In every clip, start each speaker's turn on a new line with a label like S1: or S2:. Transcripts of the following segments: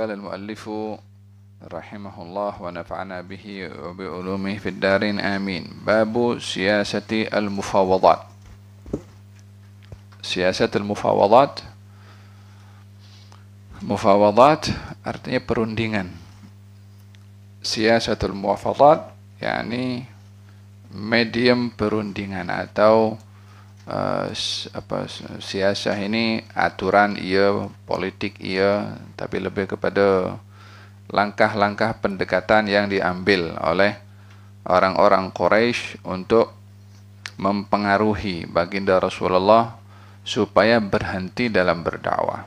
S1: قال المؤلف رحمه الله ونفعنا به وبعلومه في الدارين آمين. باب سياسة المفاوضات. Siasat al-mufawadat. Mufawadat artinya perundingan. Siasat al-mufawadat yakni medium perundingan atau siasah ini aturan iya, politik iya, tapi lebih kepada langkah-langkah pendekatan yang diambil oleh orang-orang Quraisy untuk mempengaruhi baginda Rasulullah supaya berhenti dalam berdakwah.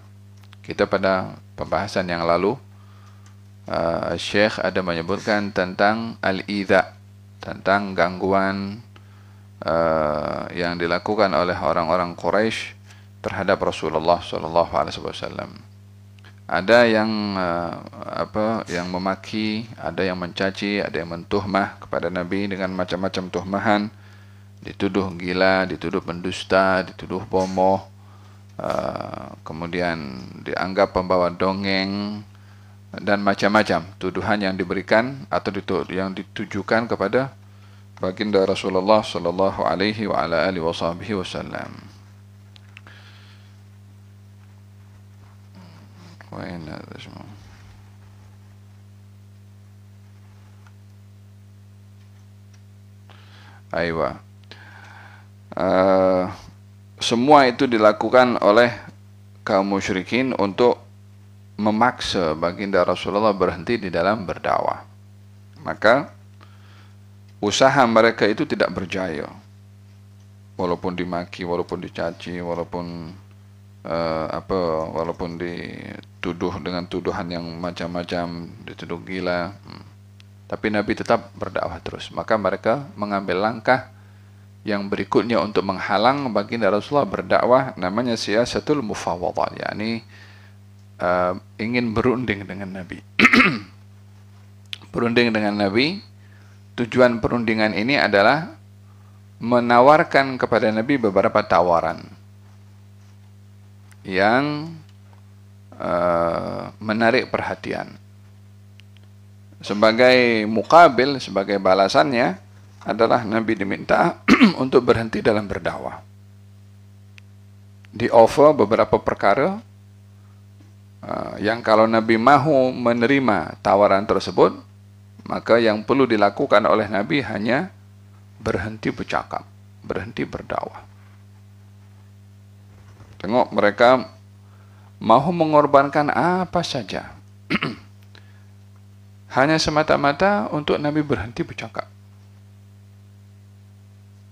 S1: Kita pada pembahasan yang lalu Syekh ada menyebutkan tentang al-idza, tentang gangguan yang dilakukan oleh orang-orang Quraisy terhadap Rasulullah SAW. Ada yang yang memaki, ada yang mencaci, ada yang mentuhmah kepada Nabi dengan macam-macam tuhmahan. Dituduh gila, dituduh pendusta, dituduh bomoh, kemudian dianggap pembawa dongeng, dan macam-macam tuduhan yang diberikan atau yang ditujukan kepada baginda Rasulullah sallallahu alaihi wa ala alihi wasallam. Aywa. Semua itu dilakukan oleh kaum musyrikin untuk memaksa baginda Rasulullah berhenti di dalam berdakwah. Maka usaha mereka itu tidak berjaya. Walaupun dimaki, walaupun dicaci, walaupun walaupun dituduh dengan tuduhan yang macam-macam, dituduh gila, tapi Nabi tetap berdakwah terus. Maka mereka mengambil langkah yang berikutnya untuk menghalang baginda Rasulullah berdakwah, namanya siasatul mufawadah, yakni ingin berunding dengan Nabi. Berunding dengan Nabi, tujuan perundingan ini adalah menawarkan kepada Nabi beberapa tawaran yang menarik perhatian. Sebagai mukabil, sebagai balasannya adalah Nabi diminta untuk berhenti dalam berdakwah. Di offer beberapa perkara yang kalau Nabi mahu menerima tawaran tersebut, maka yang perlu dilakukan oleh Nabi hanya berhenti bercakap, berhenti berdakwah. Tengok, mereka mahu mengorbankan apa saja hanya semata-mata untuk Nabi berhenti bercakap.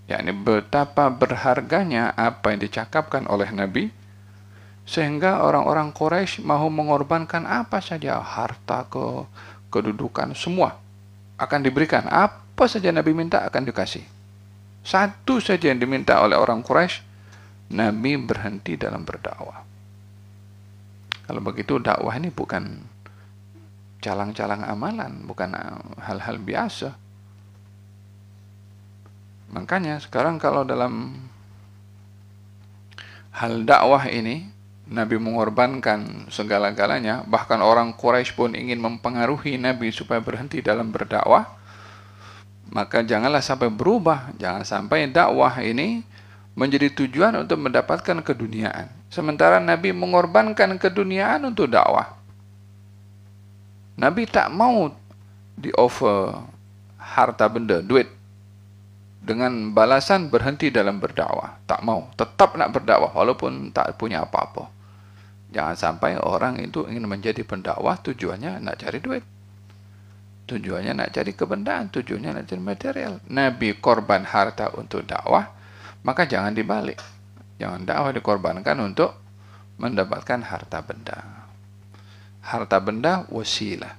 S1: Yakni betapa berharganya apa yang dicakapkan oleh Nabi, sehingga orang-orang Quraisy mahu mengorbankan apa saja, harta ke kedudukan, semua akan diberikan. Apa saja Nabi minta akan dikasih. Satu saja yang diminta oleh orang Quraisy, Nabi berhenti dalam berdakwah. Kalau begitu dakwah ini bukan calang-calang amalan, bukan hal-hal biasa. Makanya sekarang kalau dalam hal dakwah ini Nabi mengorbankan segala-galanya, bahkan orang Quraisy pun ingin mempengaruhi Nabi supaya berhenti dalam berdakwah, maka janganlah sampai berubah, jangan sampai dakwah ini menjadi tujuan untuk mendapatkan keduniaan, sementara Nabi mengorbankan keduniaan untuk dakwah. Nabi tak mau di-offer harta benda, duit, dengan balasan berhenti dalam berdakwah. Tak mau, tetap nak berdakwah walaupun tak punya apa-apa. Jangan sampai orang itu ingin menjadi pendakwah tujuannya nak cari duit, tujuannya nak cari kebendaan, tujuannya nak cari material. Nabi korban harta untuk dakwah, maka jangan dibalik. Jangan dakwah dikorbankan untuk mendapatkan harta benda. Harta benda wasilah,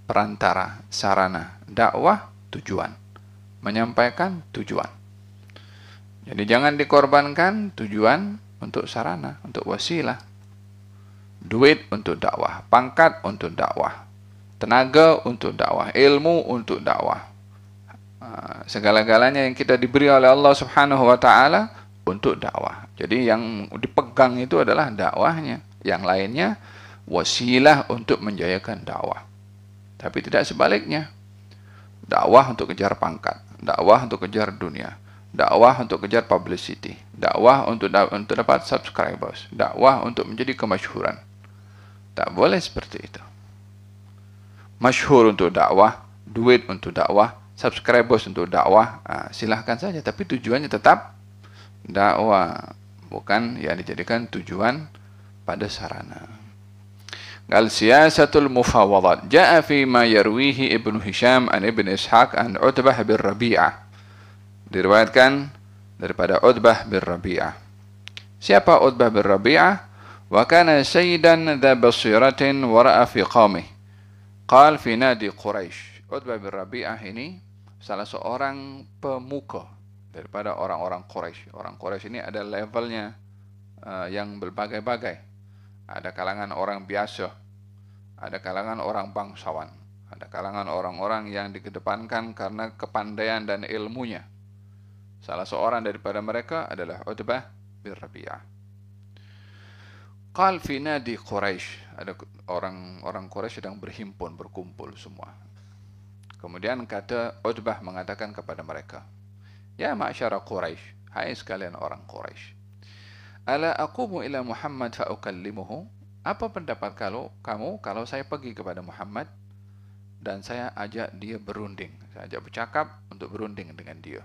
S1: perantara, sarana. Dakwah tujuan, menyampaikan tujuan. Jadi jangan dikorbankan tujuan untuk sarana, untuk wasilah. Duit untuk dakwah, pangkat untuk dakwah, tenaga untuk dakwah, ilmu untuk dakwah. Segala-galanya yang kita diberi oleh Allah Subhanahu wa taala untuk dakwah. Jadi yang dipegang itu adalah dakwahnya. Yang lainnya wasilah untuk menjayakan dakwah. Tapi tidak sebaliknya. Dakwah untuk kejar pangkat, dakwah untuk kejar dunia, dakwah untuk kejar publicity, dakwah untuk dapat subscribers, dakwah untuk menjadi kemasyhuran. Tak boleh seperti itu. Masyhur untuk dakwah, duit untuk dakwah, subscribers untuk dakwah, silahkan saja. Tapi tujuannya tetap dakwah, bukan yang dijadikan tujuan pada sarana. Qal siyasatul mufawadat jaa fi ma yarwihi Ibnu Hisham an Ibn Ishaq an Utbah bin Rabi'ah. Diriwayatkan daripada Utbah bin Rabi'ah. Siapa Utbah bin Rabi'ah? Wa kana sayyidan dha basiratin wa ra'a fi qaumih. Qal fi nadi Quraisy. Utbah bin Rabi'ah ini salah seorang pemuka daripada orang-orang Quraisy. Orang Quraisy ini ada levelnya yang berbagai-bagai. Ada kalangan orang biasa, ada kalangan orang bangsawan, ada kalangan orang-orang yang dikedepankan karena kepandaian dan ilmunya. Salah seorang daripada mereka adalah Utbah bin Rabi'ah. Qal fi nadi Quraisy, ada orang Quraisy sedang berhimpun, berkumpul semua. Kemudian kata Utbah mengatakan kepada mereka, ya ma'syara Quraisy, hai sekalian orang Quraisy, ala aqumu ila Muhammad fa ukallimuhu? Apa pendapat kamu kalau saya pergi kepada Muhammad dan saya ajak dia berunding, saya ajak bercakap untuk berunding dengan dia?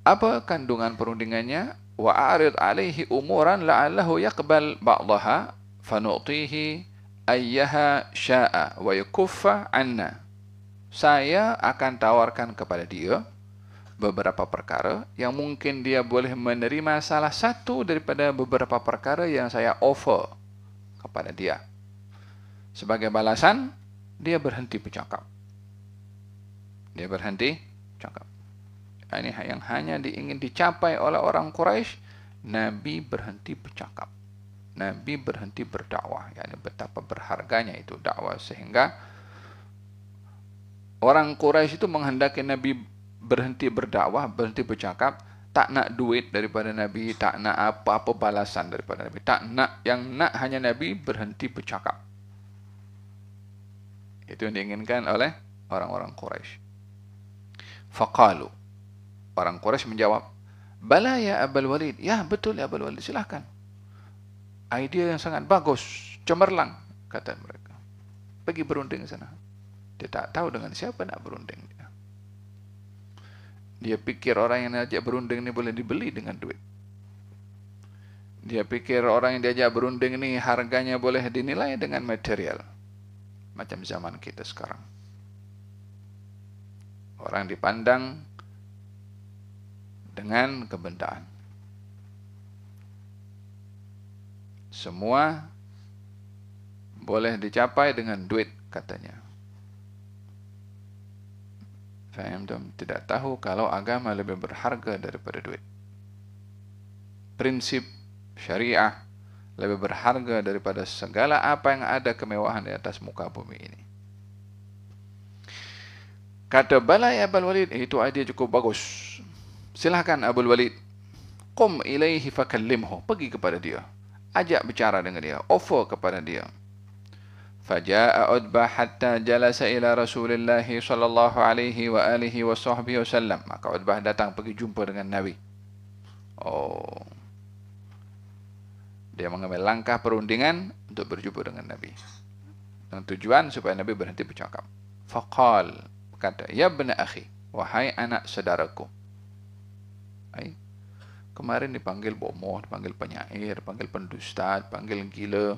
S1: Apa kandungan perundingannya? Wa a'rid alaihi umuran la'allahu yaqbal ba'daha fanu'tihi ayyaha sya'a wa yakuffa anna. Saya akan tawarkan kepada dia beberapa perkara yang mungkin dia boleh menerima salah satu daripada beberapa perkara yang saya offer kepada dia. Sebagai balasan, dia berhenti bercakap. Dia berhenti bercakap. Ini yang hanya ingin dicapai oleh orang Quraisy. Nabi berhenti bercakap. Nabi berhenti berdakwah. Yani betapa berharganya itu dakwah, sehingga orang Quraisy itu menghendaki Nabi berhenti berdakwah, berhenti bercakap, tak nak duit daripada Nabi, tak nak apa-apa balasan daripada Nabi, tak nak, yang nak hanya Nabi berhenti bercakap. Itu yang diinginkan oleh orang-orang Quraisy. Faqalu, orang Quraisy menjawab, bala ya Abul Walid, ya betul ya Abul Walid, silahkan. Idea yang sangat bagus, cemerlang, kata mereka. Pergi berunding sana. Dia tak tahu dengan siapa nak berunding dia. Dia pikir orang yang diajak berunding ini boleh dibeli dengan duit. Dia pikir orang yang diajak berunding ini harganya boleh dinilai dengan material. Macam zaman kita sekarang. Orang dipandang dengan kebendaan. Semua boleh dicapai dengan duit, katanya. Faham? Tidak tahu kalau agama lebih berharga daripada duit. Prinsip syariah lebih berharga daripada segala apa yang ada kemewahan di atas muka bumi ini. Kata bala ya Abul Walid, itu idea cukup bagus. Silahkan Abul Walid, qum ilaihi fakallimhu, pergi kepada dia, ajak bicara dengan dia, offer kepada dia. Faja'a Utbah hatta jalasa ila Rasulillah sallallahu alaihi wa alihi wa sahbihi wasallam. Maka Utbah datang pergi jumpa dengan Nabi. Oh, dia mengambil langkah perundingan untuk berjumpa dengan Nabi, dengan tujuan supaya Nabi berhenti bercakap. Faqal, kata, ya bna akhi, wahai anak saudaraku. Kemarin dipanggil bomoh, dipanggil penyair, dipanggil pendusta, dipanggil gila.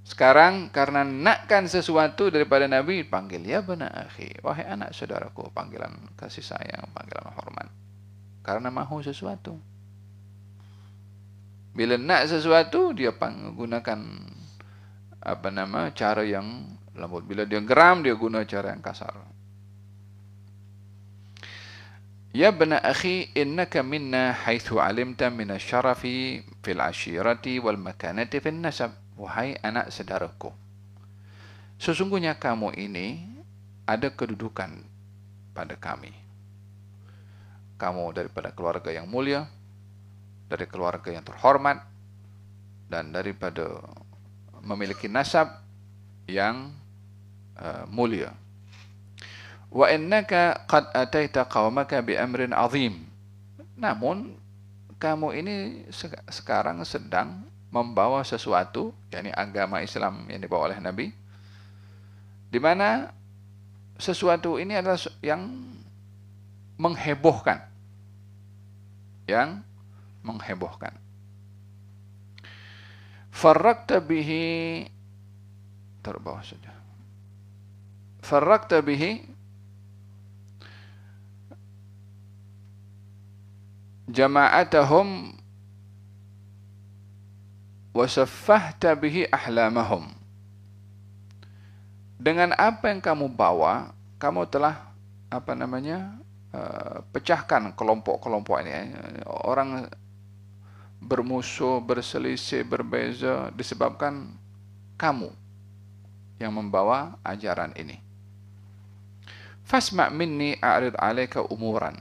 S1: Sekarang karena nakkan sesuatu daripada Nabi, panggil ya bna akhi, wahai anak saudaraku, panggilan kasih sayang, panggilan hormat. Karena mahu sesuatu. Bila nak sesuatu, dia gunakan cara yang lembut. Bila dia geram, dia guna cara yang kasar. Ya bna akhi, innaka minna haitsu alimta min asy-syarafi fil ashirati wal makanati fil nasab. Wahai anak saudaraku, sesungguhnya kamu ini ada kedudukan pada kami. Kamu daripada keluarga yang mulia, dari keluarga yang terhormat, dan daripada memiliki nasab yang mulia. Wa innaka qad ataita qaumaka bi amrin azim. Namun kamu ini sekarang sedang membawa sesuatu, yakni agama Islam yang dibawa oleh Nabi, di mana sesuatu ini adalah yang menghebohkan. Yang menghebohkan. Farraqta bihi, taruh bawah saja. Farraqta bihi jama'atahum wa saffahta bihi ahlamahum. Dengan apa yang kamu bawa, kamu telah pecahkan kelompok-kelompok ini. Orang bermusuh, berselisih, berbeza disebabkan kamu yang membawa ajaran ini. Fasma' minni a'rid 'alaika umuran.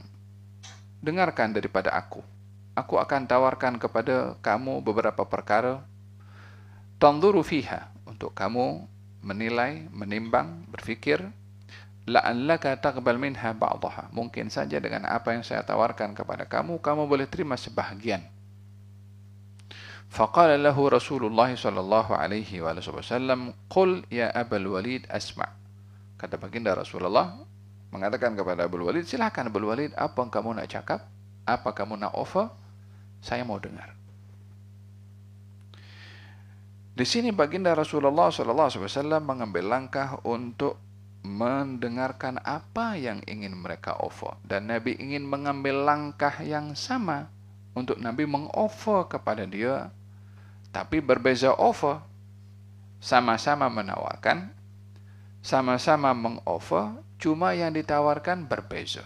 S1: Dengarkan daripada aku. Aku akan tawarkan kepada kamu beberapa perkara. Tanzuru fiha, untuk kamu menilai, menimbang, berfikir. La'allaka taqbal minha ba'daha. Mungkin saja dengan apa yang saya tawarkan kepada kamu, kamu boleh terima sebahagian. Faqala lahu Rasulullah sallallahu alaihi wasallam, "Qul ya Abul Walid asma'." Kata baginda Rasulullah mengatakan kepada Abul Walid, silakan Abul Walid, apa yang kamu nak cakap, apa kamu nak offer, saya mau dengar. Di sini baginda Rasulullah sallallahu alaihi wasallam mengambil langkah untuk mendengarkan apa yang ingin mereka offer, dan Nabi ingin mengambil langkah yang sama untuk Nabi mengoffer kepada dia, tapi berbeza offer. Sama-sama menawarkan, sama-sama mengoffer, cuma yang ditawarkan berbeza.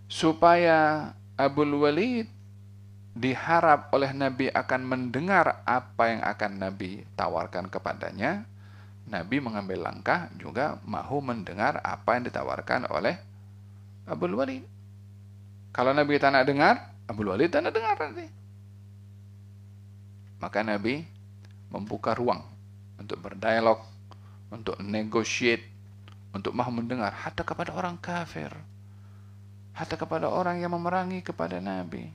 S1: Supaya Abul Walid diharap oleh Nabi akan mendengar apa yang akan Nabi tawarkan kepadanya, Nabi mengambil langkah juga mahu mendengar apa yang ditawarkan oleh Abul Walid. Kalau Nabi tak nak dengar, Abul Walid tak nak dengar nanti. Maka Nabi membuka ruang untuk berdialog, untuk negotiate, untuk mahu mendengar hatta kepada orang kafir, hatta kepada orang yang memerangi kepada Nabi.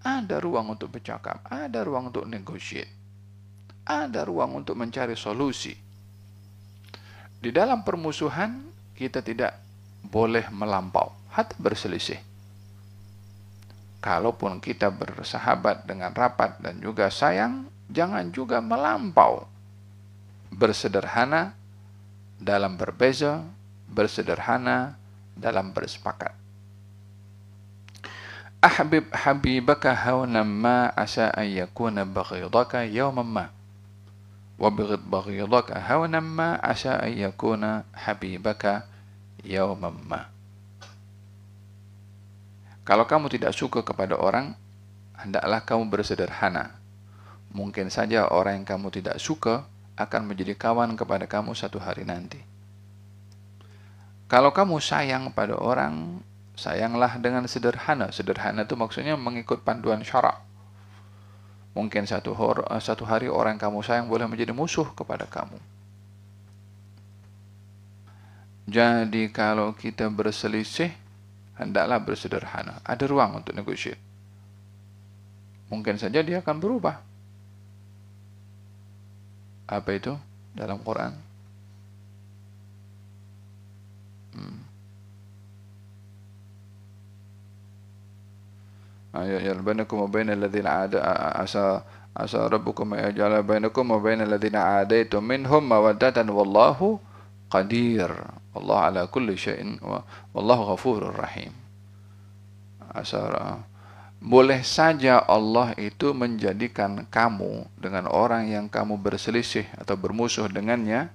S1: Ada ruang untuk bercakap, ada ruang untuk negotiate, ada ruang untuk mencari solusi. Di dalam permusuhan, kita tidak boleh melampau, hatta berselisih. Kalaupun kita bersahabat dengan rapat dan juga sayang, jangan juga melampau. Bersederhana dalam berbeza, bersederhana dalam bersepakat. Ahbib habibaka hawnan ma asa an yakuna baghidaka yawman ma. Wa baghidaka hawnan ma asa an yakuna habibaka yawman ma. Kalau kamu tidak suka kepada orang, hendaklah kamu bersederhana. Mungkin saja orang yang kamu tidak suka akan menjadi kawan kepada kamu satu hari nanti. Kalau kamu sayang pada orang, sayanglah dengan sederhana. Sederhana itu maksudnya mengikut panduan syarak. Mungkin satu hari orang yang kamu sayang boleh menjadi musuh kepada kamu. Jadi kalau kita berselisih, hendaklah bersederhana. Ada ruang untuk negotiate. Mungkin saja dia akan berubah. Apa itu dalam Quran? Ayat bainakum wa bainal ladzina asa rabbukum yaj'ala bainakum wa bainal ladzina adaitum minhum mawaddatan wallahu qadir. Wallahu ala kulli syai'in wallahu ghafurur rahim. Boleh saja Allah itu menjadikan kamu dengan orang yang kamu berselisih atau bermusuh dengannya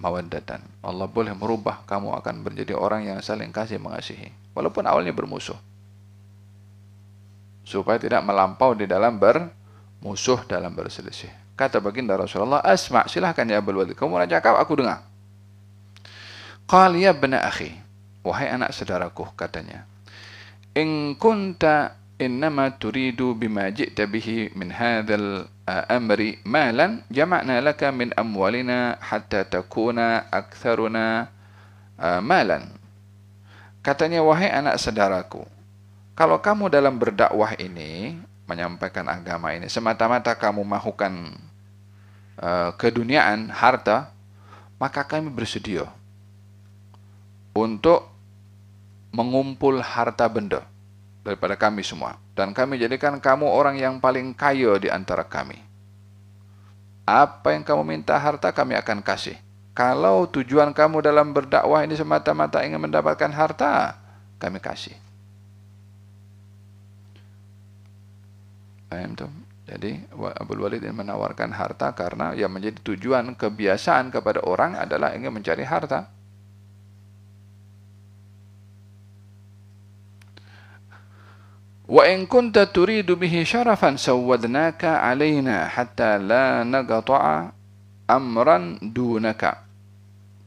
S1: mawaddatan. Allah boleh merubah kamu akan menjadi orang yang saling kasih mengasihi walaupun awalnya bermusuh. Supaya tidak melampau di dalam bermusuh, dalam berselisih. Kata baginda Rasulullah, asma', silahkan ya Abul Walid, kamu nak cakap, aku dengar. Qal ya ibna akhi, wahai anak saudaraku, katanya, in kunta innama turidu bima ji'ta bihi min hadzal amri malan jama'na laka min amwalina hatta takuna aktsaruna malan. Katanya, wahai anak saudaraku, kalau kamu dalam berdakwah ini, menyampaikan agama ini, semata-mata kamu mahukan keduniaan, harta, maka kami bersedia untuk mengumpul harta benda daripada kami semua. Dan kami jadikan kamu orang yang paling kaya di antara kami. Apa yang kamu minta harta, kami akan kasih. Kalau tujuan kamu dalam berdakwah ini semata-mata ingin mendapatkan harta, kami kasih. Paham tuh? Jadi Abul Walid ini menawarkan harta karena yang menjadi tujuan kebiasaan kepada orang adalah ingin mencari harta. Wa in kunta turidu bihi syarafan sawwadnaka alaina hatta la naqta'a amran dunaka.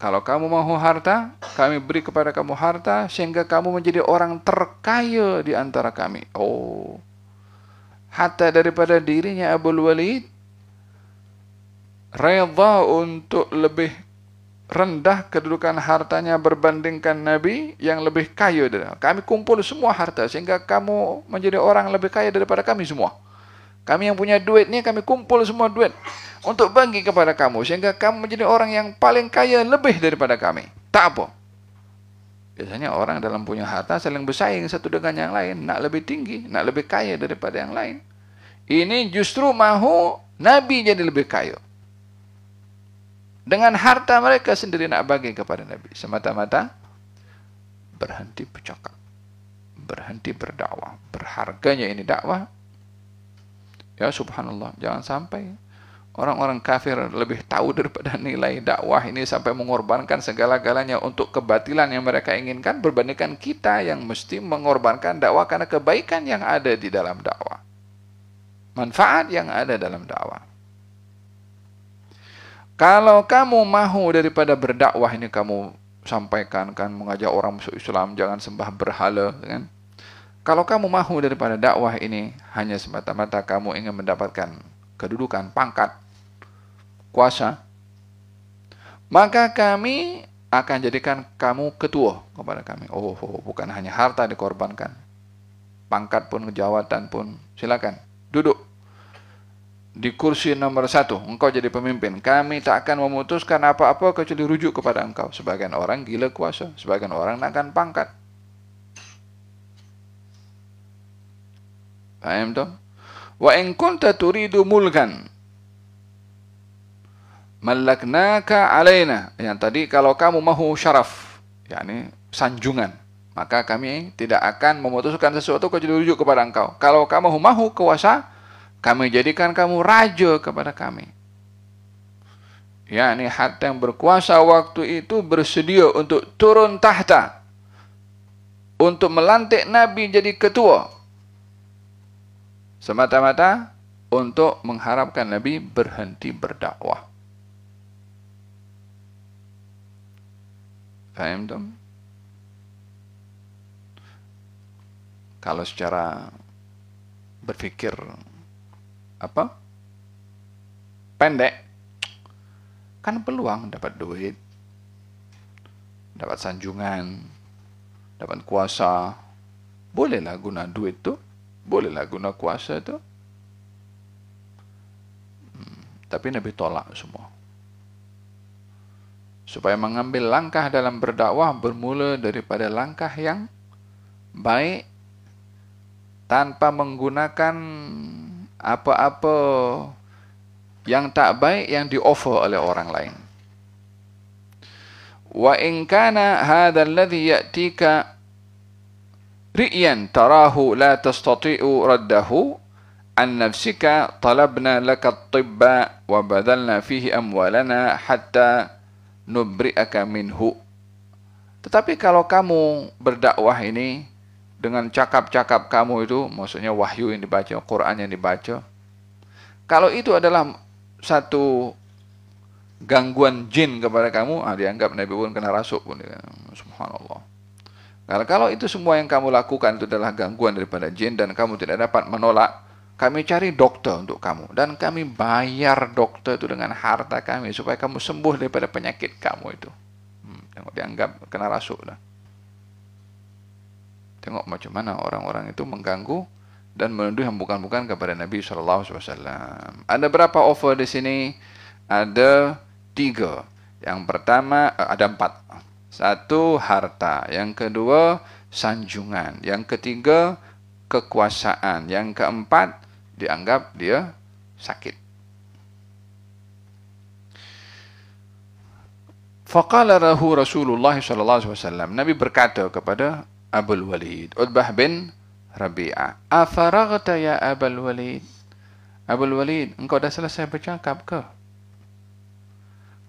S1: Kalau kamu mahu harta, kami beri kepada kamu harta sehingga kamu menjadi orang terkaya di antara kami. Oh, hatta daripada dirinya Abul Walid redha untuk lebih rendah kedudukan hartanya berbandingkan Nabi yang lebih kaya dari kami. Kumpul semua harta sehingga kamu menjadi orang lebih kaya daripada kami semua. Kami yang punya duit ni, kami kumpul semua duit untuk bagi kepada kamu sehingga kamu menjadi orang yang paling kaya lebih daripada kami. Tak apa. Biasanya orang dalam punya harta saling bersaing satu dengan yang lain, nak lebih tinggi, nak lebih kaya daripada yang lain. Ini justru mahu Nabi jadi lebih kaya. Dengan harta mereka sendiri nak bagi kepada Nabi. Semata-mata berhenti bercakap, berhenti berdakwah. Berharganya ini dakwah. Ya subhanallah, jangan sampai orang-orang kafir lebih tahu daripada nilai dakwah ini sampai mengorbankan segala-galanya untuk kebatilan yang mereka inginkan berbandingkan kita yang mesti mengorbankan dakwah karena kebaikan yang ada di dalam dakwah. Manfaat yang ada dalam dakwah. Kalau kamu mahu daripada berdakwah ini kamu sampaikan, kan mengajak orang masuk Islam, jangan sembah berhala, kan? Kalau kamu mahu daripada dakwah ini hanya semata-mata kamu ingin mendapatkan kedudukan, pangkat, kuasa, maka kami akan jadikan kamu ketua kepada kami. Oh, bukan hanya harta dikorbankan, pangkat pun, jawatan pun, silakan duduk di kursi nomor 1, engkau jadi pemimpin. Kami tak akan memutuskan apa-apa kecuali rujuk kepada engkau. Sebagian orang gila kuasa, sebagian orang nakkan pangkat. Paham tu? Wa in kunta turidu mulkan malaknaka alaina. Yang tadi kalau kamu mahu syaraf, yakni sanjungan, maka kami tidak akan memutuskan sesuatu kecuali rujuk kepada engkau. Kalau kamu mahu kuasa, kami jadikan kamu raja kepada kami. Yakni hatta yang berkuasa waktu itu bersedia untuk turun tahta, untuk melantik Nabi jadi ketua, semata-mata untuk mengharapkan Nabi berhenti berdakwah. Faham tak? Kalau secara berfikir pendek, kan peluang dapat duit, dapat sanjungan, dapat kuasa, bolehlah guna duit tu, bolehlah guna kuasa tu. Tapi Nabi tolak semua. Supaya mengambil langkah dalam berdakwah bermula daripada langkah yang baik tanpa menggunakan apa-apa yang tak baik yang di-offer oleh orang lain. Wa in kana hadha alladhi ya'tika ri'yan tarahu la tastati'u raddahu an nafsika talabna laka at-tibba wa badalna fihi amwalana hatta nubri'aka minhu. Tetapi kalau kamu berdakwah ini dengan cakap-cakap kamu itu, maksudnya wahyu yang dibaca, Quran yang dibaca, kalau itu adalah satu gangguan jin kepada kamu, dianggap Nabi pun kena rasuk pun. Subhanallah. Kalau itu semua yang kamu lakukan itu adalah gangguan daripada jin dan kamu tidak dapat menolak, kami cari dokter untuk kamu dan kami bayar dokter itu dengan harta kami supaya kamu sembuh daripada penyakit kamu itu. Tengok, dianggap kena rasuk dah. Tengok macam mana orang-orang itu mengganggu dan menuduh yang bukan-bukan kepada Nabi SAW. Ada berapa offer di sini? Ada 3. Yang pertama, ada 4. 1, harta. Yang kedua, sanjungan. Yang ketiga, kekuasaan. Yang keempat, dianggap dia sakit. Faqala lahu Rasulullah SAW. Nabi berkata kepada Abul Walid, Utbah bin Rabi'ah, "Afaraghta ya Abul Walid?" Abul Walid, engkau dah selesai bercakap ke?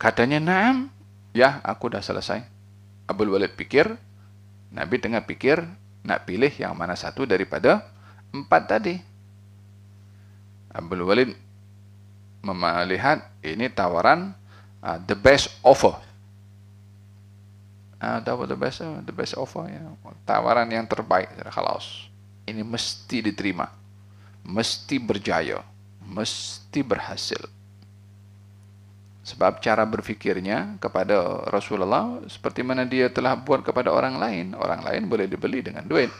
S1: Katanya, "Na'am." Ya, aku dah selesai. Abul Walid pikir, Nabi tengah pikir nak pilih yang mana satu daripada 4 tadi. Abul Walid melihat ini tawaran the best offer. Tahu the best offer ya. Tawaran yang terbaik. Khalas. Ini mesti diterima. Mesti berjaya. Mesti berhasil. Sebab cara berfikirnya kepada Rasulullah seperti mana dia telah buat kepada orang lain. Orang lain boleh dibeli dengan duit.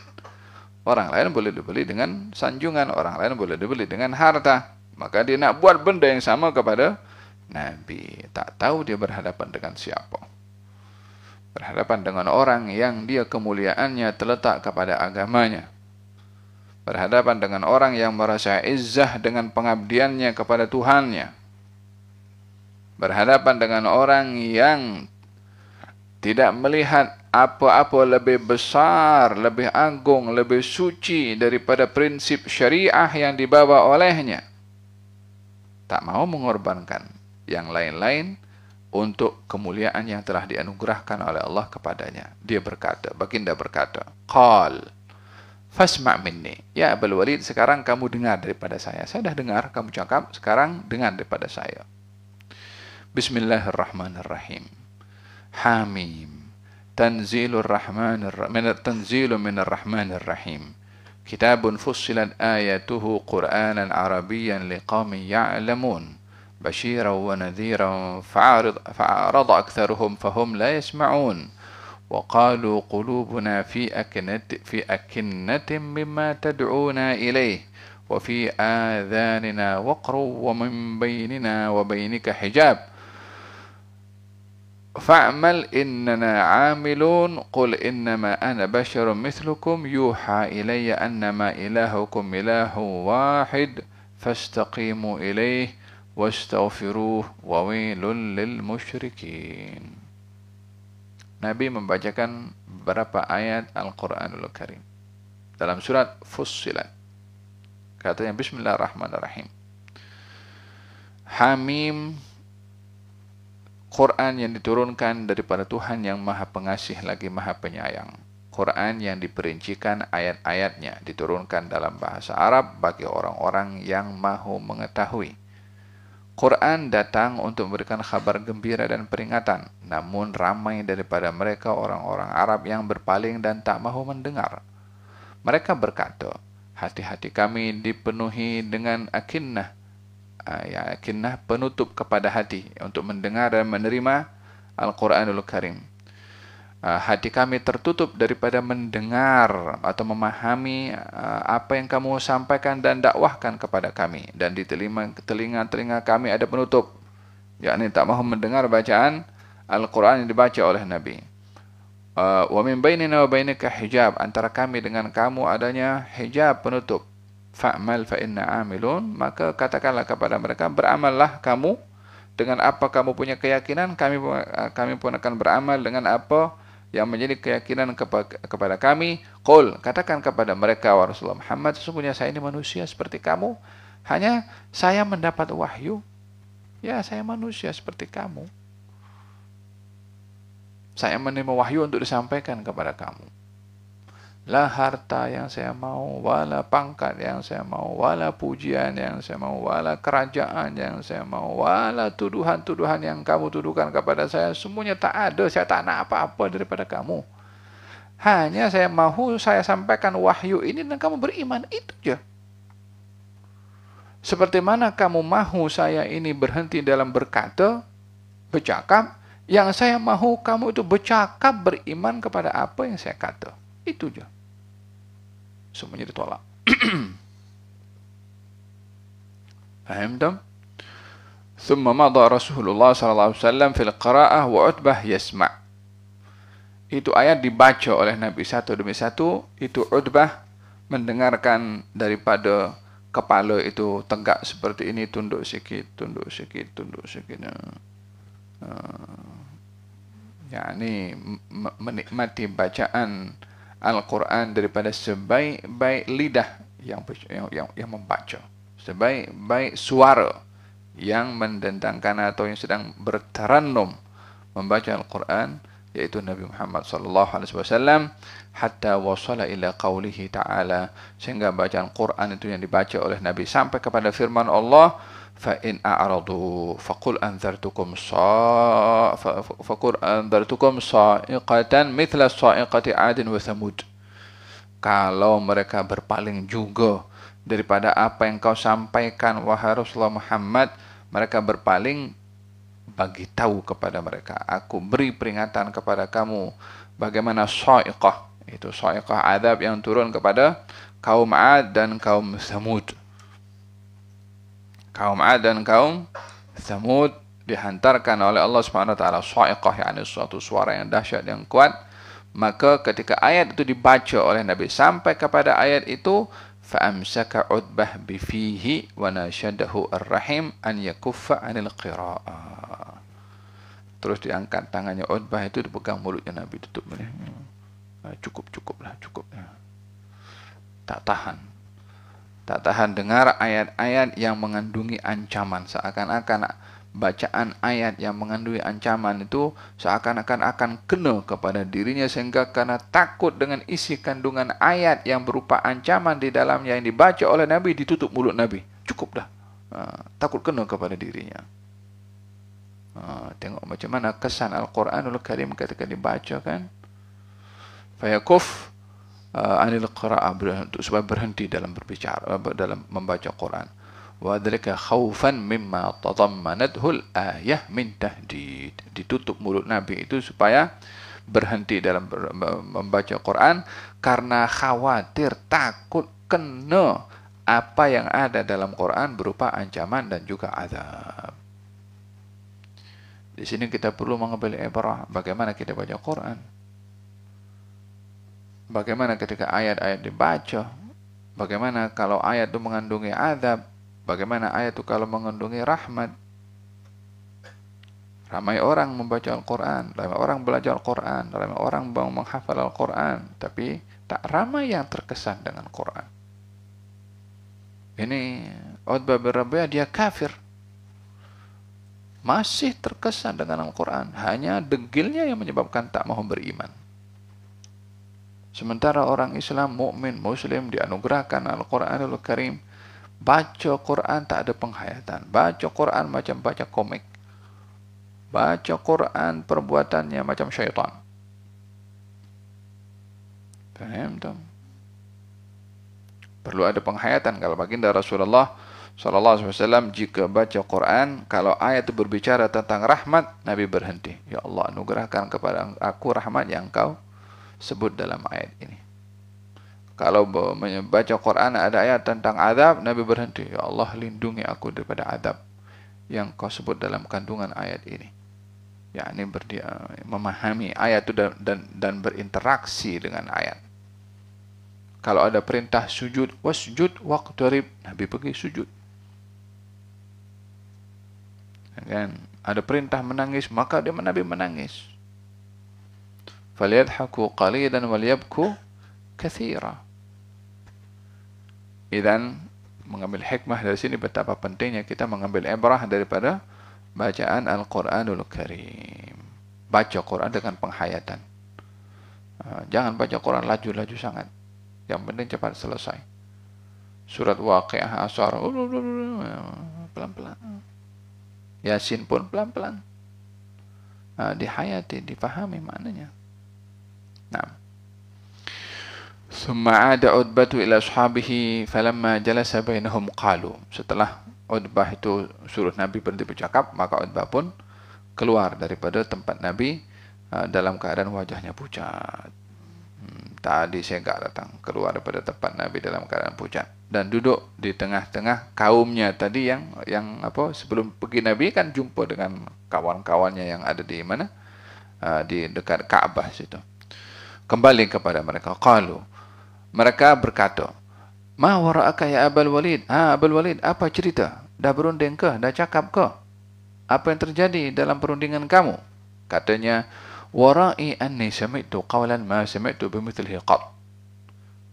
S1: Orang lain boleh dibeli dengan sanjungan. Orang lain boleh dibeli dengan harta. Maka dia nak buat benda yang sama kepada Nabi. Tak tahu dia berhadapan dengan siapa. Berhadapan dengan orang yang dia kemuliaannya terletak kepada agamanya. Berhadapan dengan orang yang merasa izzah dengan pengabdiannya kepada Tuhannya. Berhadapan dengan orang yang tidak melihat apa-apa lebih besar, lebih agung, lebih suci daripada prinsip syariah yang dibawa olehnya. Tak mau mengorbankan yang lain-lain untuk kemuliaan yang telah dianugerahkan oleh Allah kepadanya. Dia berkata, baginda berkata, "Qal, fasma' minni." Ya Abul Walid, sekarang kamu dengar daripada saya. Saya dah dengar kamu cakap, sekarang dengar daripada saya. Bismillahirrahmanirrahim. Hamim. Tanzilur minir rahmanir rahim. Kitabun fussilat ayatuhu Qur'anan Arabiyyan liqaumin ya'lamun. بشيرا ونذيرا فأعرض أكثرهم فهم لا يسمعون وقالوا قلوبنا في أكنة مما تدعونا إليه وفي آذاننا وقر ومن بيننا وبينك حجاب فاعمل إننا عاملون قل إنما أنا بشر مثلكم يوحى إلي أنما إلهكم إله واحد فاستقيموا إليه wastaghfiruh wa wailul lil musyrikin. Nabi membacakan beberapa ayat Al-Qur'anul Karim dalam surat Fussilat. Katanya Bismillahirrahmanirrahim. Hamim, Quran yang diturunkan daripada Tuhan yang Maha Pengasih lagi Maha Penyayang. Quran yang diperincikan ayat-ayatnya diturunkan dalam bahasa Arab bagi orang-orang yang mahu mengetahui. Quran datang untuk memberikan kabar gembira dan peringatan, namun ramai daripada mereka orang-orang Arab yang berpaling dan tak mahu mendengar. Mereka berkata, hati-hati kami dipenuhi dengan akinnah, akinnah penutup kepada hati untuk mendengar dan menerima Al-Quranul Karim. Hati kami tertutup daripada mendengar atau memahami apa yang kamu sampaikan dan dakwahkan kepada kami. Dan di telinga-telinga kami ada penutup, yakni tak mahu mendengar bacaan Al-Quran yang dibaca oleh Nabi. Wa min bainina wa bainika hijab, antara kami dengan kamu adanya hijab penutup. Fa'mal fa inna amilun, maka katakanlah kepada mereka, beramallah kamu dengan apa kamu punya keyakinan, kami pun akan beramal dengan apa yang menjadi keyakinan kepada kami. Qul, katakan kepada mereka, wa Rasulullah Muhammad, sesungguhnya saya ini manusia seperti kamu, hanya saya mendapat wahyu. Ya, saya manusia seperti kamu. Saya menerima wahyu untuk disampaikan kepada kamu. La harta yang saya mau, wala pangkat yang saya mau, wala pujian yang saya mau, wala kerajaan yang saya mau, wala tuduhan-tuduhan yang kamu tuduhkan kepada saya, semuanya tak ada. Saya tak nak apa-apa daripada kamu. Hanya saya mahu saya sampaikan wahyu ini dan kamu beriman, itu aja. Seperti mana kamu mahu saya ini berhenti dalam berkata, bercakap, yang saya mahu kamu itu bercakap, beriman kepada apa yang saya kata. Itu aja. Semuanya ditolak. Faham tak? ثم مضى رسول الله صلى الله عليه وسلم في القراءة وعتبة يسمع. Itu ayat dibaca oleh Nabi satu demi satu. Itu Utbah mendengarkan daripada kepala itu tegak seperti ini, tunduk sikit, tunduk sikit, tunduk sikit. Yani menikmati bacaan Al-Quran daripada sebaik-baik lidah yang membaca, sebaik-baik suara yang mendendangkan atau yang sedang bertarannum membaca Al-Quran, yaitu Nabi Muhammad sallallahu alaihi wasallam, hatta wasala ila qaulihi ta'ala, sehingga bacaan Quran itu yang dibaca oleh Nabi sampai kepada firman Allah, fa in a'radu faqul anzartukum sa'iqatan mithla sa'iqati 'adin wa thamud. Kalau mereka berpaling juga daripada apa yang kau sampaikan wahai Rasulullah Muhammad, mereka berpaling, bagi tahu kepada mereka, aku beri peringatan kepada kamu bagaimana sa'iqah, itu sa'iqah azab yang turun kepada kaum 'Ad dan kaum Thamud. Kaum 'Ad dan kaum Thamud dihantarkan oleh Allah Subhanahu wa taala sa'iqah, yakni suatu suara yang dahsyat, yang kuat. Maka ketika ayat itu dibaca oleh Nabi sampai kepada ayat itu, فَأَمْسَكَ عُتْبَةٌ بِفِيهِ وَنَاشَدَهُ الرَّحِيمُ أَنْ يَكُفَّ عَنِ الْقِرَاءَةِ. Terus diangkat tangannya Utbah itu, dipegang mulutnya Nabi, tutup. Cukuplah. Tak tahan dengar ayat-ayat yang mengandungi ancaman. Seakan-akan bacaan ayat yang mengandungi ancaman itu seakan-akan akan kena kepada dirinya, sehingga karena takut dengan isi kandungan ayat yang berupa ancaman di dalamnya yang dibaca oleh Nabi, ditutup mulut Nabi. Cukup dah. Takut kena kepada dirinya. Tengok macam mana kesan Al-Quranul Karim ketika dibaca, kan? Fayakuf anil qira'ah, supaya berhenti dalam berbicara, dalam membaca Quran. Wa dzalika khaufan mimma tadammanathu al-ayah min tahdid. Ditutup mulut Nabi itu supaya berhenti dalam membaca Quran karena khawatir, takut kena apa yang ada dalam Quran berupa ancaman dan juga azab. Di sini kita perlu mengambil ibrah bagaimana kita baca Quran. Bagaimana ketika ayat-ayat dibaca, bagaimana kalau ayat itu mengandungi azab, bagaimana ayat itu kalau mengandungi rahmat. Ramai orang membaca Al-Quran, ramai orang belajar Al-Quran, ramai orang menghafal Al-Quran, tapi tak ramai yang terkesan dengan Quran. Ini Utbah bin Rabi'ah, dia kafir, masih terkesan dengan Al-Quran. Hanya degilnya yang menyebabkan tak mau beriman. Sementara orang Islam, mukmin, Muslim dianugerahkan Al-Quranul Karim, baca Quran tak ada penghayatan. Baca Quran macam baca komik. Baca Quran perbuatannya macam syaitan. Faham tak? Perlu ada penghayatan. Kalau baginda Rasulullah sallallahu alaihi wasallam jika baca Quran, kalau ayat itu berbicara tentang rahmat, Nabi berhenti. Ya Allah, anugerahkan kepada aku rahmat yang Engkau sebut dalam ayat ini. Kalau membaca Quran ada ayat tentang azab, Nabi berhenti. Ya Allah, lindungi aku daripada azab yang Kau sebut dalam kandungan ayat ini. yakni memahami ayat itu dan berinteraksi dengan ayat. Kalau ada perintah sujud, wasjud waqtarib, Nabi pergi sujud. Kan? Ada perintah menangis, maka Nabi menangis. Falyadhaku qalilan walyabku katsira. Idzan, mengambil hikmah dari sini betapa pentingnya kita mengambil ibrah daripada bacaan Al-Quranul Karim. Baca Quran dengan penghayatan. Jangan baca Quran laju-laju sangat. Yang penting cepat selesai. Surat Waqiah, Asar, pelan-pelan. Yasin pun pelan-pelan. Dihayati, difahami maknanya. Nah, Thumma ada Utbatu ila ashabihi falamma jalasa bainahum qalu. Setelah Utbah itu suruh Nabi berhenti bercakap, maka Utbah pun keluar daripada tempat Nabi dalam keadaan wajahnya pucat. Tadi saya enggak datang, keluar daripada tempat Nabi dalam keadaan pucat dan duduk di tengah-tengah kaumnya tadi yang apa, sebelum pergi Nabi kan jumpa dengan kawan-kawannya yang ada di mana? Di dekat Ka'bah situ. Kembali kepada mereka, qalu, mereka berkata, "Ma wara'aka ya Abul Walid?" Abul Walid, apa cerita? Dah berunding ke? Dah cakap ke? Apa yang terjadi dalam perundingan kamu? Katanya, "Wara'i anni sami'tu qawlan ma sami'tu bimithlihi qat."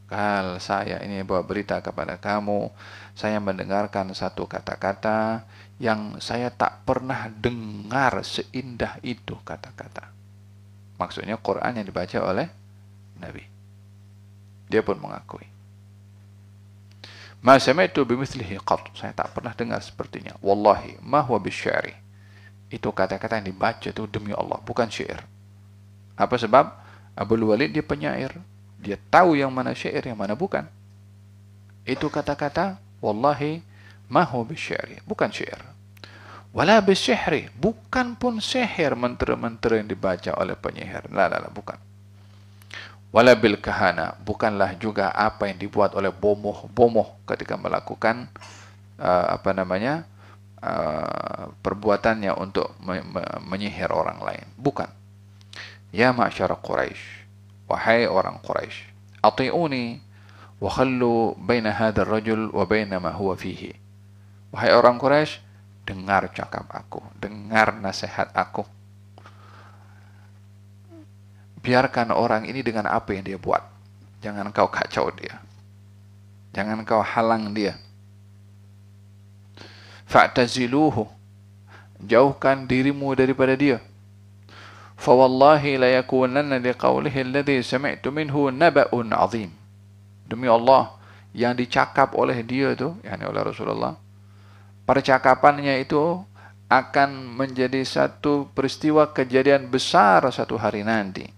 S1: Kal saya ini bawa berita kepada kamu, saya mendengarkan satu kata-kata yang saya tak pernah dengar seindah itu kata-kata. Maksudnya Quran yang dibaca oleh Nabi. Dia pun mengakui. Ma sami'tu bimithlihi qat. Saya tak pernah dengar sepertinya. Wallahi ma huwa bisyari. Itu kata-kata yang dibaca itu demi Allah, bukan syair. Apa sebab? Abul Walid dia penyair. Dia tahu yang mana syair, yang mana bukan. Itu kata-kata wallahi ma huwa bisyari, bukan syair. Wala bisyihri, bukan pun sihir, mentera-mentera yang dibaca oleh penyihir. La, bukan. Wala bil kahana, bukanlah juga apa yang dibuat oleh bomoh ketika melakukan perbuatannya untuk menyihir orang lain. Bukan. Ya ma'syara Quraisy, wahai orang Quraisy, ati'uni wa khallu baina hadzal rajul wa baina ma huwa fihi. Wahai orang Quraisy, dengar cakap aku, dengar nasihat aku. Biarkan orang ini dengan apa yang dia buat. Jangan kau kacau dia. Jangan kau halang dia. Fa'taziluhu, jauhkan dirimu daripada dia. Fa wallahi la yakunanna liqaulihi alladhi sami'tu minhu naba'un 'azim. Demi Allah, yang dicakap oleh dia itu, yakni oleh Rasulullah, percakapannya itu akan menjadi satu peristiwa kejadian besar satu hari nanti.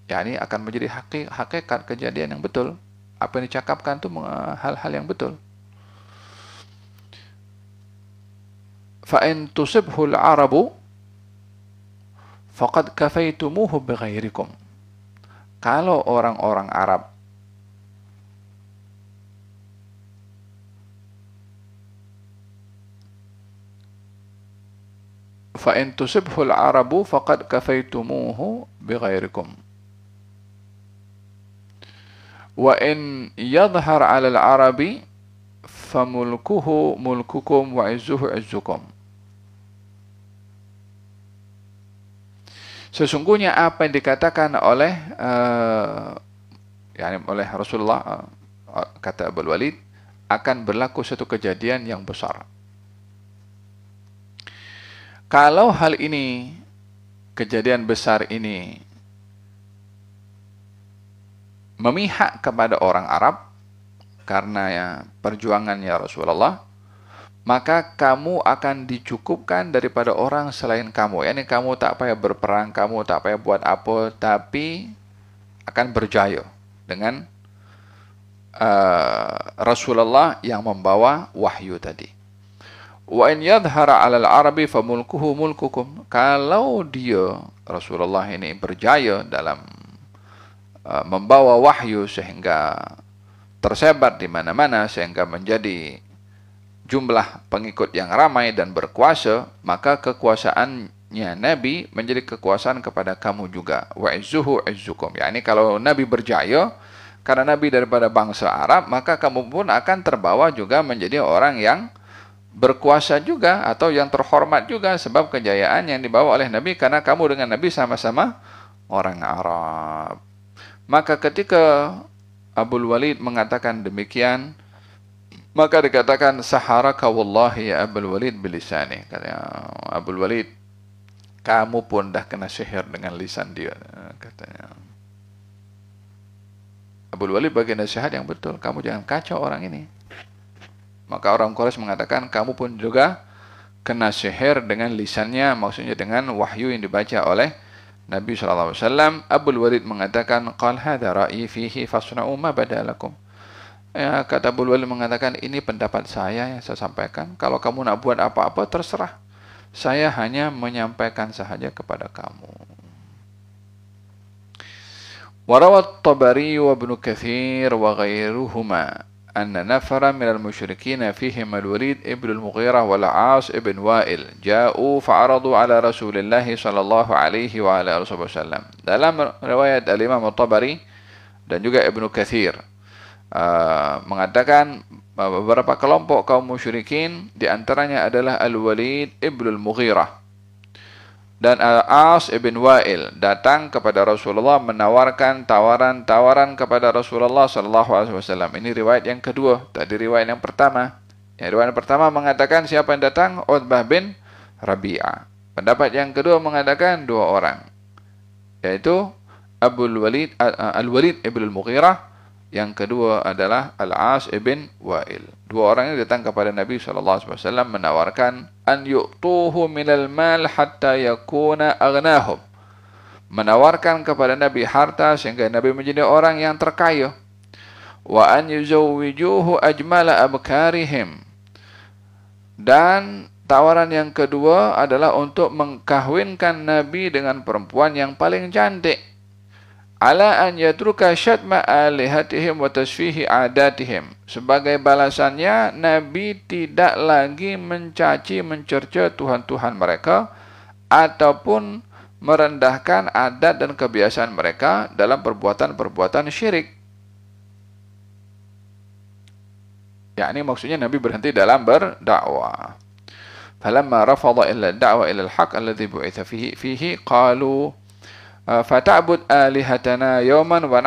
S1: yakni akan menjadi hakikat kejadian yang betul. Apa yang dicakapkan itu hal-hal yang betul. Fa in tusibhu al-arabu faqad kafaitumuhu bighairikum. Kalau orang-orang Arab fa in tusibhu al-arabu faqad kafaitumuhu bighairikum. Wa in yadhhar 'ala al-arabi famulkuhu mulkukum wa 'izzuhu 'izzukum. Sesungguhnya apa yang dikatakan oleh oleh Rasulullah, kata Abul Walid, akan berlaku satu kejadian yang besar. Kalau hal ini, kejadian besar ini memihak kepada orang Arab karena ya perjuangannya Rasulullah, maka kamu akan dicukupkan daripada orang selain kamu. Yani kamu tak payah berperang, kamu tak payah buat apa, tapi akan berjaya dengan Rasulullah yang membawa wahyu tadi. Wa in yadhhara 'ala al-arabi famulkuhu mulkukum. Kalau dia Rasulullah ini berjaya dalam membawa wahyu sehingga tersebar di mana-mana, sehingga menjadi jumlah pengikut yang ramai dan berkuasa, maka kekuasaannya Nabi menjadi kekuasaan kepada kamu juga. Wa izzuhu izzukum. Yani kalau Nabi berjaya karena Nabi daripada bangsa Arab, maka kamu pun akan terbawa juga menjadi orang yang berkuasa juga atau yang terhormat juga, sebab kejayaan yang dibawa oleh Nabi karena kamu dengan Nabi sama-sama orang Arab. Maka ketika Abul Walid mengatakan demikian, maka dikatakan saharaka wallahi ya Abul Walid bilisani. Katanya Abul Walid, kamu pun dah kena sihir dengan lisan dia, katanya. Abul Walid bagi nasihat yang betul, kamu jangan kacau orang ini. Maka orang Quraisy mengatakan kamu pun juga kena sihir dengan lisannya, maksudnya dengan wahyu yang dibaca oleh Nabi SAW, Abul Walid mengatakan, qal hadha ra'i fihi fasna'u ma badalakum. Ya, kata Abul Walid mengatakan, ini pendapat saya yang saya sampaikan. Kalau kamu nak buat apa-apa, terserah. Saya hanya menyampaikan sahaja kepada kamu. Warawat Tabari wa Ibnu Katsir wa ghairuhuma anna nafara minal musyrikin fihim al-Walid ibn al-Mughirah wal 'As ibn Wa'il ja'u fa'aradu ala Rasulillah sallallahu alaihi wa ala alihi wasallam. Dalam riwayat al-Imam Tabari dan juga Ibnu Katsir mengatakan beberapa kelompok kaum musyrikin, di antaranya adalah Al-Walid ibn al-Mughirah dan Al-As ibn Wa'il datang kepada Rasulullah menawarkan tawaran-tawaran kepada Rasulullah sallallahu alaihi wasallam. Ini riwayat yang kedua, tadi riwayat yang pertama. Yang riwayat pertama mengatakan siapa yang datang? Utbah bin Rabi'ah. Pendapat yang kedua mengatakan dua orang, yaitu Al-Walid ibn al-Mughirah, yang kedua adalah Al-As ibn Wa'il. Dua orang ini datang kepada Nabi SAW menawarkan an yu'tuhu minal mal hatta yakuna aghnahum. Menawarkan kepada Nabi harta sehingga Nabi menjadi orang yang terkaya. Wa an yuzawwijuhu ajmala abkarihim. Dan tawaran yang kedua adalah untuk mengkahwinkan Nabi dengan perempuan yang paling cantik. Ala an yatruka syatma alihatihim wa tasfihi adatihim. Sebagai balasannya, Nabi tidak lagi mencaci mencerca Tuhan-Tuhan mereka ataupun merendahkan adat dan kebiasaan mereka dalam perbuatan-perbuatan syirik. Yakni maksudnya Nabi berhenti dalam berdakwah. Falamma rafadha illa ad-da'wa ila al-haq alladhi bu'itha fihi qalu fata'bud alihatana yawman wa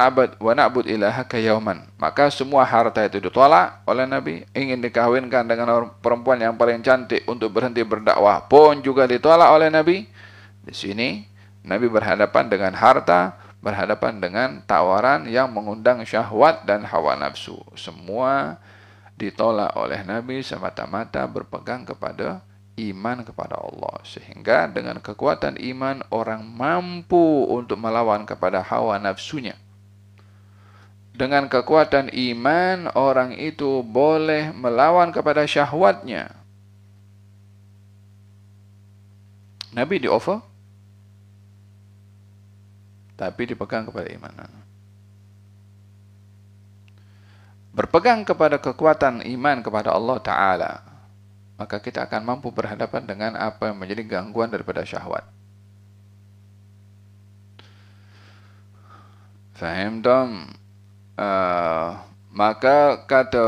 S1: na'bud ilahaka yawman. Maka semua harta itu ditolak oleh Nabi. Ingin dikahwinkan dengan perempuan yang paling cantik untuk berhenti berdakwah pun juga ditolak oleh Nabi. Di sini Nabi berhadapan dengan harta, berhadapan dengan tawaran yang mengundang syahwat dan hawa nafsu. Semua ditolak oleh Nabi semata-mata berpegang kepada iman kepada Allah. Sehingga dengan kekuatan iman orang mampu untuk melawan kepada hawa nafsunya. Dengan kekuatan iman orang itu boleh melawan kepada syahwatnya. Nabi di-offer, tapi dipegang kepada iman. Berpegang kepada kekuatan iman kepada Allah Ta'ala, maka kita akan mampu berhadapan dengan apa yang menjadi gangguan daripada syahwat. Faham dong? Maka kata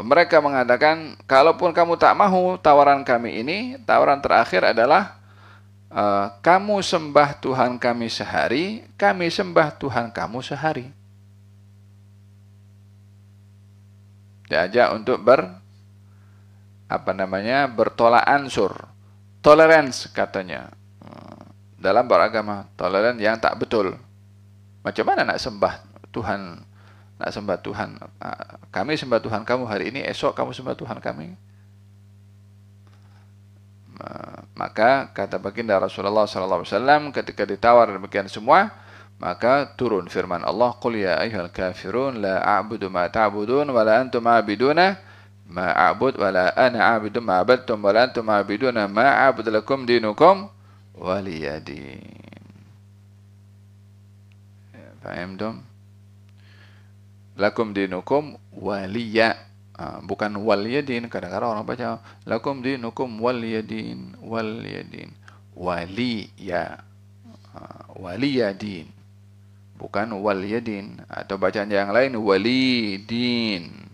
S1: mereka mengatakan, kalaupun kamu tak mahu tawaran kami ini, tawaran terakhir adalah kamu sembah Tuhan kami sehari, kami sembah Tuhan kamu sehari. Diajak untuk bertolak ansur, tolerance katanya. Dalam beragama, toleran yang tak betul. Macam mana nak sembah Tuhan? Nak sembah Tuhan, kami sembah Tuhan kamu hari ini, esok kamu sembah Tuhan kami. Maka kata baginda Rasulullah SAW ketika ditawar demikian semua, maka turun firman Allah, qul ya ayyuhal kafirun la a'budu ma ta'budun wa la antum a'biduna ma a'bud wa la ana a'budu ma abadtum wa la antum a'biduna ma a'bud lakum dinukum waliyadin. Faham dong? Lakum dinukum waliya, bukan waliyadin. Kadang-kadang orang baca lakum dinukum waliyadin, waliyadin, waliya, waliyadin, bukan waliyadin. Atau bacaan yang lain walidin,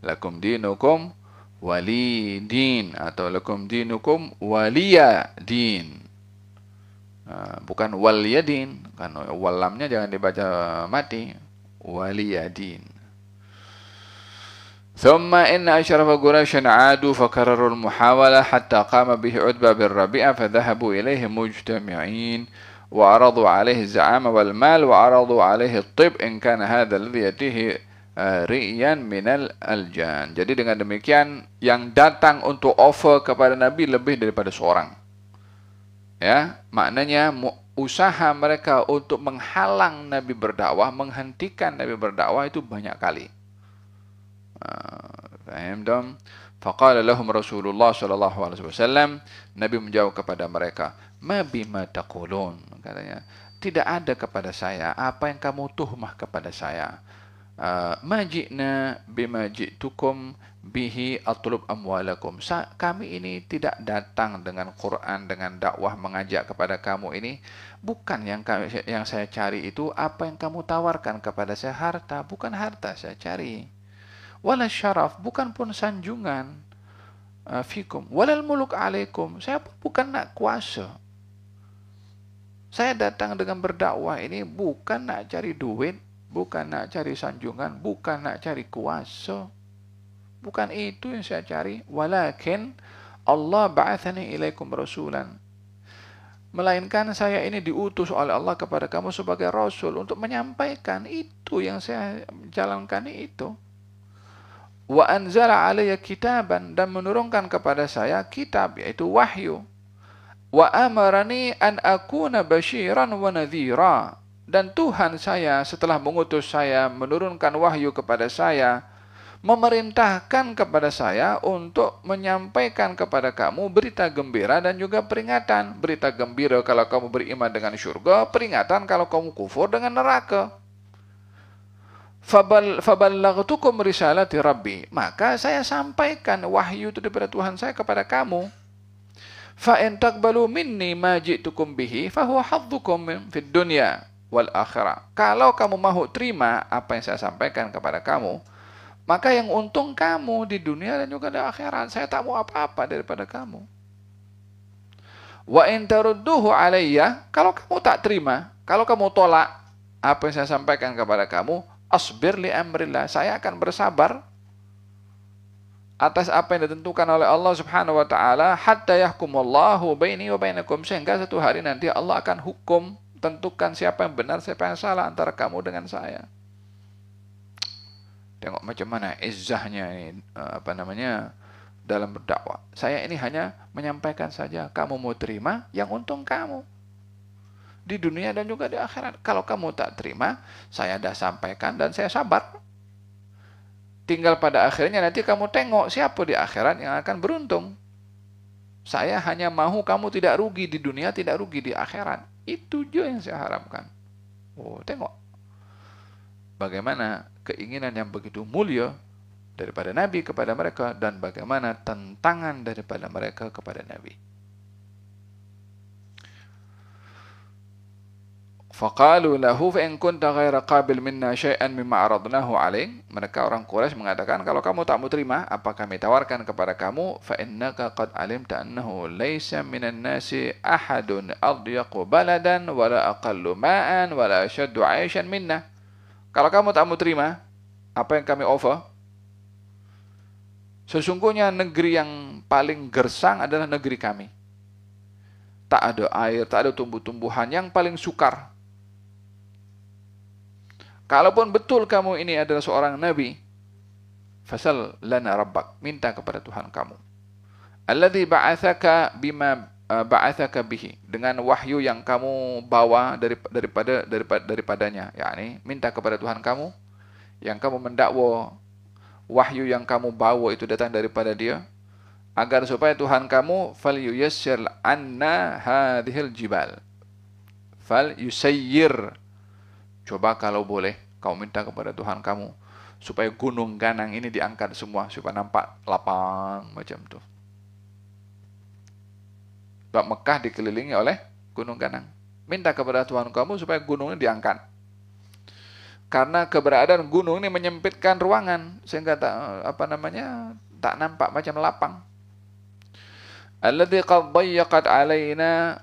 S1: lakum dinukum walidin, atau lakum dinukum waliyadin, bukan waliyadin. Kan walamnya jangan dibaca mati, waliyadin. ثم إن أشرف قريش عادوا فكرروا المحاولة حتى قام به عتبة بن ربيعة فذهبوا إليه مجتمعين وعرضوا عليه الزعامة والمال وعرضوا عليه الطب إن كان هذا الذي يأتيه رئيا من الألجان. Jadi dengan demikian yang datang untuk offer kepada Nabi lebih daripada seorang. Ya, maknanya usaha mereka untuk menghalang Nabi berdakwah, menghentikan Nabi berdakwah itu banyak kali. Faham dong? Faqala lahum Rasulullah sallallahu alaihi wasallam, Nabi menjawab kepada mereka, "Ma bima taqulun?" Katanya, tidak ada kepada saya apa yang kamu tuhmah kepada saya. Ma ji'na bima ji'tukum bihi atlub amwalakum. Kami ini tidak datang dengan Quran, dengan dakwah mengajak kepada kamu ini. Bukan yang saya cari itu apa yang kamu tawarkan kepada saya, harta. Bukan harta saya cari. Wala syaraf, bukan pun sanjungan. Fikum. Walal muluk alaikum. Saya bukan nak kuasa. Saya datang dengan berdakwah ini bukan nak cari duit, bukan nak cari sanjungan, bukan nak cari kuasa. Bukan itu yang saya cari. Walakin Allah ba'athani ilaikum rasulan. Melainkan saya ini diutus oleh Allah kepada kamu sebagai rasul untuk menyampaikan itu yang saya jalankan itu. Wa anzala alayya kitaban, dan menurunkan kepada saya kitab, yaitu wahyu. Wa amarani an akuna basyiran wa nadhira, dan Tuhan saya setelah mengutus saya, menurunkan wahyu kepada saya, memerintahkan kepada saya untuk menyampaikan kepada kamu berita gembira dan juga peringatan. Berita gembira kalau kamu beriman dengan syurga, peringatan kalau kamu kufur dengan neraka. Faballaghtukum risalati rabbi, maka saya sampaikan wahyu itu daripada Tuhan saya kepada kamu. Fa in taqbalu minni ma ji'tukum bihi fa huwa haddukum fid dunya wal akhirah. Kalau kamu mahu terima apa yang saya sampaikan kepada kamu, maka yang untung kamu di dunia dan juga di akhirat. Saya tak mau apa-apa daripada kamu. Wa in tarudduhu alayya, kalau kamu tak terima, kalau kamu tolak apa yang saya sampaikan kepada kamu, asbir li amrillah, saya akan bersabar atas apa yang ditentukan oleh Allah Subhanahu wa taala, hatta yahkumullahu baini wa bainakum, sehingga satu hari nanti Allah akan hukum, tentukan siapa yang benar, siapa yang salah antara kamu dengan saya. Tengok macam mana izzahnya ini, dalam berdakwah. Saya ini hanya menyampaikan saja, kamu mau terima, yang untung kamu di dunia dan juga di akhirat. Kalau kamu tak terima, saya dah sampaikan dan saya sabar. Tinggal pada akhirnya nanti kamu tengok siapa di akhirat yang akan beruntung. Saya hanya mahu kamu tidak rugi di dunia, tidak rugi di akhirat. Itu je yang saya harapkan. Oh, tengok bagaimana keinginan yang begitu mulia daripada Nabi kepada mereka, dan bagaimana tentangan daripada mereka kepada Nabi. Faqalu lahu fa in kunta ghaira qabil minna syai'an mimma aradnahu alaik. Mereka orang Quraisy mengatakan, kalau kamu tak mau terima apa kami tawarkan kepada kamu, fa innaka qad alimta annahu laysa minan nasi ahadun adyaqu baladan wala aqallu ma'an wala ashaddu 'aishan minna. Kalau kamu tak mau terima apa yang kami offer, sesungguhnya negeri yang paling gersang adalah negeri kami. Tak ada air, tak ada tumbuh-tumbuhan, yang paling sukar. Kalaupun betul kamu ini adalah seorang nabi, fasal lana rabbak, minta kepada Tuhan kamu. Alladzi ba'atsaka bima ba'atsaka bihi, dengan wahyu yang kamu bawa daripadanya, yakni minta kepada Tuhan kamu yang kamu mendakwa, wahyu yang kamu bawa itu datang daripada dia, agar supaya Tuhan kamu fal yuyassir anna hadhil jibal, fal yusayyir, coba kalau boleh kau minta kepada Tuhan kamu supaya gunung ganang ini diangkat semua, supaya nampak lapang macam tu. Sebab Mekah dikelilingi oleh gunung ganang. Minta kepada Tuhan kamu supaya gunung ini diangkat. Karena keberadaan gunung ini menyempitkan ruangan sehingga tak nampak macam lapang. Alladzi qad dayyaqat alaina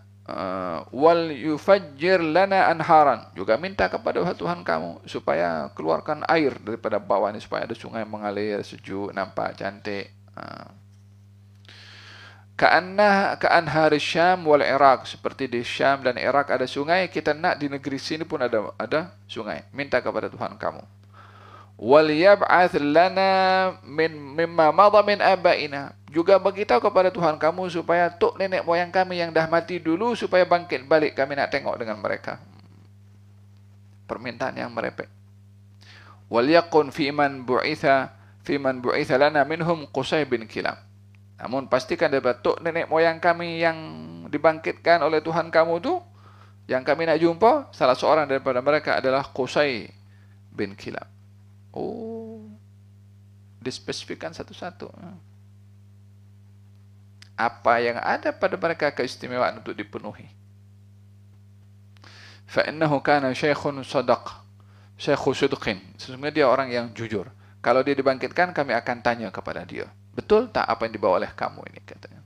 S1: wal yufajjir lana anharan. Juga minta kepada Tuhan kamu supaya keluarkan air daripada bawah ini, supaya ada sungai mengalir sejuk, nampak cantik. Ka'anhar Syam wal Iraq, seperti di Syam dan Iraq ada sungai, kita nak di negeri sini pun ada sungai. Minta kepada Tuhan kamu. وَلْيَبْعَثْ لَنَا مِمَّا مَضَى مِنْ آبَائِنَا. Juga beritahu kepada Tuhan kamu supaya tok nenek moyang kami yang dah mati dulu supaya bangkit balik, kami nak tengok dengan mereka. Permintaan yang merepek. وَلْيَقُنْ فِي مَنْ بُعِثَ لَنَا مِنْهُمْ قُصَيْ بِنْ كِلَابٍ. Namun pastikan daripada tok nenek moyang kami yang dibangkitkan oleh Tuhan kamu tu, yang kami nak jumpa, salah seorang daripada mereka adalah Qusay bin Kilab. Oh, dispesifikkan satu-satu. Apa yang ada pada mereka keistimewaan untuk dipenuhi. فَإِنَّهُ كَانَ شَيْخٌ صَدْقٍ. Sesungguhnya dia orang yang jujur. Kalau dia dibangkitkan, kami akan tanya kepada dia. Betul tak apa yang dibawa oleh kamu ini, katanya.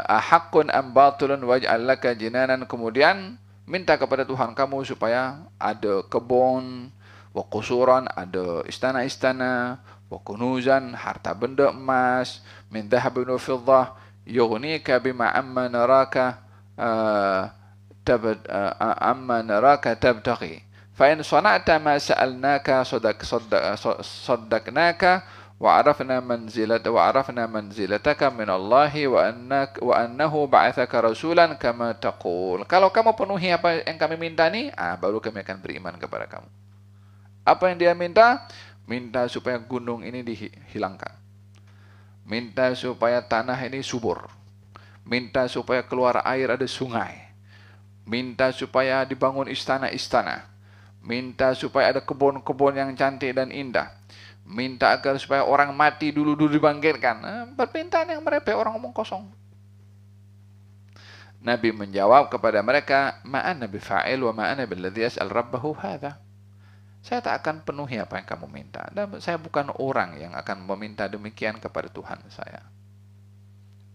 S1: Ahaqqun am batulun waj'al laka jinanan. Kemudian minta kepada Tuhan kamu supaya ada kebun, wa qusuran, ada istana-istana, wa kunuzan, harta benda emas, min dhahabin wa fiddah, yughnika bima amma naraka tabtaghi. Fa in sana'ta ma sa'alnaka saddaqnaka وعرفنا منزلتك من الله وأنه بعثك رسولا كما تقول. Kalau kamu penuhi apa yang kami minta ni, baru kami akan beriman kepada kamu. Apa yang dia minta? Minta supaya gunung ini dihilangkan. Minta supaya tanah ini subur. Minta supaya keluar air, ada sungai. Minta supaya dibangun istana-istana. Minta supaya ada kebun-kebun yang cantik dan indah. Minta agar supaya orang mati dulu dibangkitkan. Permintaan yang merepek, orang ngomong kosong. Nabi menjawab kepada mereka, ma'ana bifa'il wa ma'ana billadhi yas'al rabbahu hadha. Saya tak akan penuhi apa yang kamu minta. Dan saya bukan orang yang akan meminta demikian kepada Tuhan saya.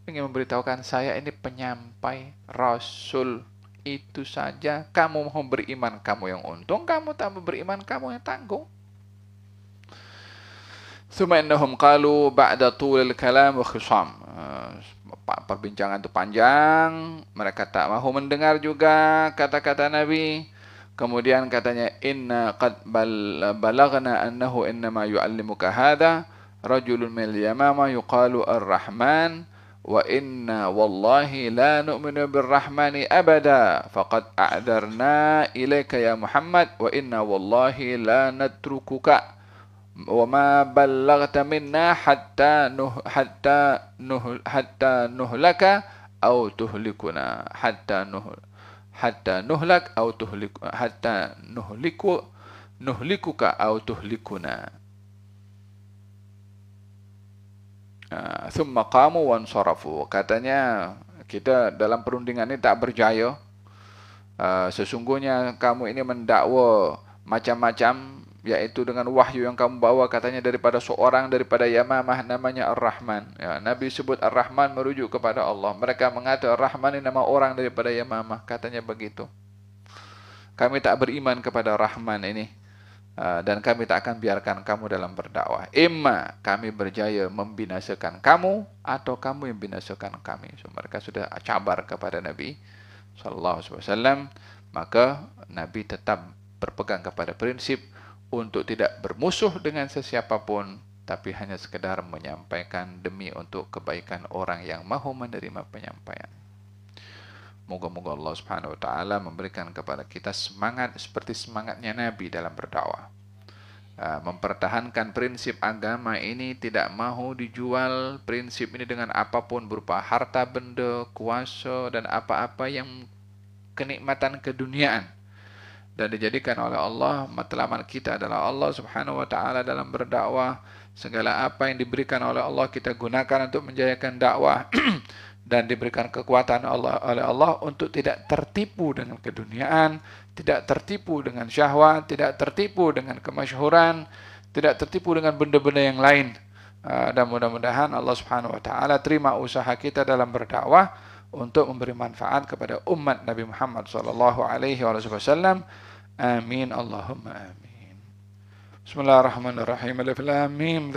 S1: Ingin memberitahukan, saya ini penyampai Rasul. Itu saja. Kamu mau beriman, kamu yang untung. Kamu tak mau beriman, kamu yang tanggung. ثم إنهم قالوا بعد طول الكلام وخصام. Perbincangan itu panjang, mereka tak mahu mendengar juga kata-kata Nabi. Kemudian katanya, inna qad balagna annahu innama yu'allimuka hadha rajulun min al-yamama yuqalu ar-rahman wa inna wallahi la nu'minu bir-rahmani abada faqad a'darna ilayka ya Muhammad wa inna wallahi la natrukuka وَمَا بَلَّغْتَ مِنَّا حَتَّى نُهْلَكَ أَوْ تُهْلِكُنَا حَتَّى نُهْلِكُكَ أَوْ تُهْلِكُنَا. ثُمَّ قَامُوا وَانْصَرَفُوا. Katanya, kita dalam perundingan ini tak berjaya. Sesungguhnya kamu ini mendakwa macam-macam, yaitu dengan wahyu yang kamu bawa, katanya daripada seorang daripada Yamamah namanya Ar-Rahman. Ya, Nabi sebut Ar-Rahman merujuk kepada Allah. Mereka mengatakan Ar-Rahman ini nama orang daripada Yamamah, katanya begitu. Kami tak beriman kepada Rahman ini, dan kami tak akan biarkan kamu dalam berdakwah. Imma kami berjaya membinasakan kamu, atau kamu yang binasakan kami. So, mereka sudah cabar kepada Nabi SAW. Maka Nabi tetap berpegang kepada prinsip untuk tidak bermusuh dengan sesiapapun, tapi hanya sekedar menyampaikan demi untuk kebaikan orang yang mahu menerima penyampaian. Moga-moga Allah Subhanahu wa taala memberikan kepada kita semangat seperti semangatnya Nabi dalam berdakwah. Mempertahankan prinsip agama ini, tidak mahu dijual prinsip ini dengan apapun berupa harta benda, kuasa dan apa-apa yang kenikmatan keduniaan. Dan dijadikan oleh Allah, matlamat kita adalah Allah Subhanahu wa taala dalam berdakwah. Segala apa yang diberikan oleh Allah kita gunakan untuk menjayakan dakwah dan diberikan kekuatan oleh Allah untuk tidak tertipu dengan keduniaan, tidak tertipu dengan syahwat, tidak tertipu dengan kemasyhuran, tidak tertipu dengan benda-benda yang lain. Dan mudah-mudahan Allah Subhanahu wa taala terima usaha kita dalam berdakwah untuk memberi manfaat kepada umat Nabi Muhammad sallallahu alaihi wasallam. Amin Allahumma amin. Bismillahirrahmanirrahim. Alif lam mim.